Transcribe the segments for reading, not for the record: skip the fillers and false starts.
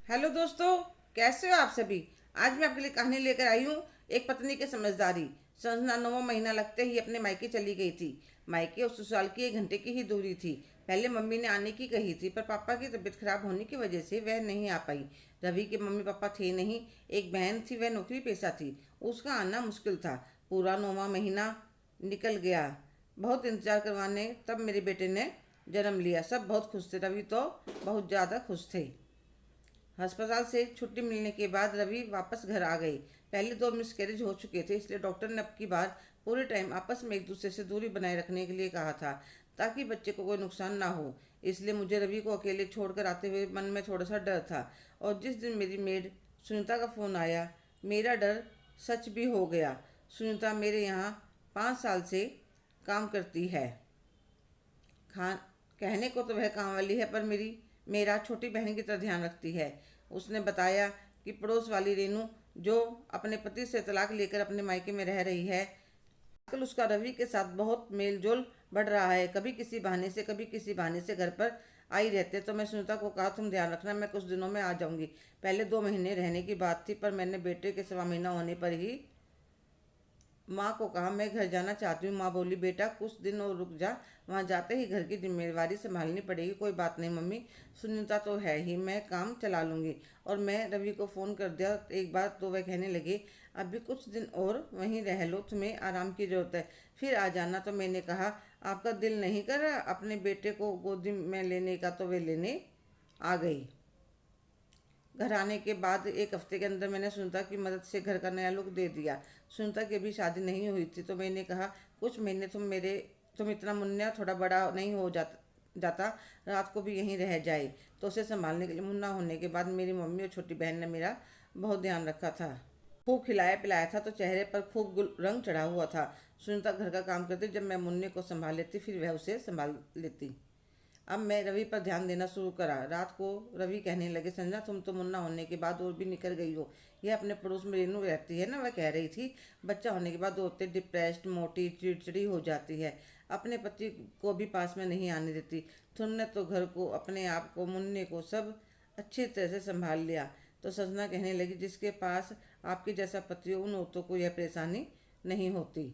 Hello दोस्तों, कैसे हो आप सभी। आज मैं आपके लिए कहानी लेकर आई हूँ। एक पत्नी की समझदारी। संजना 9वां महीना लगते ही अपने मायके चली गई थी। मायके उस ससुराल की 1 घंटे की ही दूरी थी। पहले मम्मी ने आने की कही थी, पर पापा की तबीयत खराब होने की वजह से वह नहीं आ पाई। रवि के मम्मी पापा थे नहीं। एक बहन थी, वह नौकरी पेशा थी। उसका आना मुश्किल था। पूरा 9वां महीना निकल गया। बहुत इंतजार करवाने तब मेरे बेटे ने जन्म लिया। सब बहुत खुश थे, रवि तो बहुत ज़्यादा खुश थे। अस्पताल से छुट्टी मिलने के बाद रवि वापस घर आ गई। पहले 2 मिसकैरेज हो चुके थे, इसलिए डॉक्टर ने अब की बार पूरे टाइम आपस में एक दूसरे से दूरी बनाए रखने के लिए कहा था, ताकि बच्चे को कोई नुकसान ना हो। इसलिए मुझे रवि को अकेले छोड़कर आते हुए मन में थोड़ा सा डर था। और जिस दिन मेरी मेड सुनीता का फ़ोन आया, मेरा डर सच भी हो गया। सुनीता मेरे यहाँ 5 साल से काम करती है। खान कहने को तो वह काम वाली है, पर मेरा छोटी बहन की तरह ध्यान रखती है। उसने बताया कि पड़ोस वाली रेनू, जो अपने पति से तलाक लेकर अपने मायके में रह रही है, आजकल उसका रवि के साथ बहुत मेल जोल बढ़ रहा है। कभी किसी बहाने से कभी किसी बहाने से घर पर आई रहते। तो मैं सुनीता को कहा, तुम ध्यान रखना, मैं कुछ दिनों में आ जाऊंगी। पहले 2 महीने रहने की बात थी, पर मैंने बेटे के 1.25 महीना होने पर ही माँ को कहा, मैं घर जाना चाहती हूँ। माँ बोली, बेटा कुछ दिन और रुक जा, वहाँ जाते ही घर की जिम्मेवारी संभालनी पड़ेगी। कोई बात नहीं मम्मी, सुनीता तो है ही, मैं काम चला लूँगी। और मैं रवि को फ़ोन कर दिया एक बार, तो वह कहने लगे, अभी कुछ दिन और वहीं रह लो, तुम्हें आराम की ज़रूरत है, फिर आ जाना। तो मैंने कहा, आपका दिल नहीं कर रहा अपने बेटे को गोदी में लेने का? तो वे लेने आ गई। घर आने के बाद 1 हफ्ते के अंदर मैंने सुनीता की मदद से घर का नया लुक दे दिया। सुनीता की अभी शादी नहीं हुई थी, तो मैंने कहा, कुछ महीने तुम इतना मुन्ना थोड़ा बड़ा नहीं हो जाता, रात को भी यहीं रह जाए। तो उसे संभालने के लिए मुन्ना होने के बाद मेरी मम्मी और छोटी बहन ने मेरा बहुत ध्यान रखा था। खूब खिलाया पिलाया था, तो चेहरे पर खूब रंग चढ़ा हुआ था। सुनीता घर का काम करती, जब मैं मुन्ने को संभाल लेती, फिर वह उसे संभाल लेती। अब मैं रवि पर ध्यान देना शुरू करा। रात को रवि कहने लगे, संजना तुम तो मुन्ना होने के बाद और भी निकल गई हो। यह अपने पड़ोस में रेनू रहती है ना, वह कह रही थी, बच्चा होने के बाद औरतें डिप्रेस्ड, मोटी, चिड़चिड़ी हो जाती है, अपने पति को भी पास में नहीं आने देती। तुमने तो घर को, अपने आप को, मुन्ने को, सब अच्छी तरह से संभाल लिया। तो संजना कहने लगी, जिसके पास आपके जैसा पति हो, उन औरतों को यह परेशानी नहीं होती।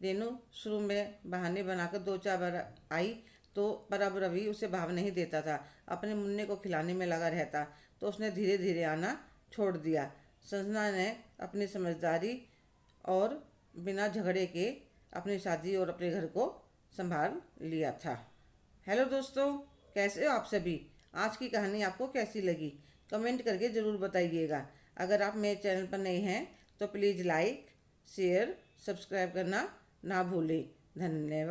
रेनू शुरू में बहाने बनाकर 2-4 बार आई, तो पर अब रवि उसे भाव नहीं देता था। अपने मुन्ने को खिलाने में लगा रहता, तो उसने धीरे धीरे आना छोड़ दिया। संजना ने अपनी समझदारी और बिना झगड़े के अपनी शादी और अपने घर को संभाल लिया था। हेलो दोस्तों, कैसे हो आप सभी। आज की कहानी आपको कैसी लगी, कमेंट करके ज़रूर बताइएगा। अगर आप मेरे चैनल पर नए हैं तो प्लीज़ लाइक, शेयर, सब्सक्राइब करना ना भूलें। धन्यवाद।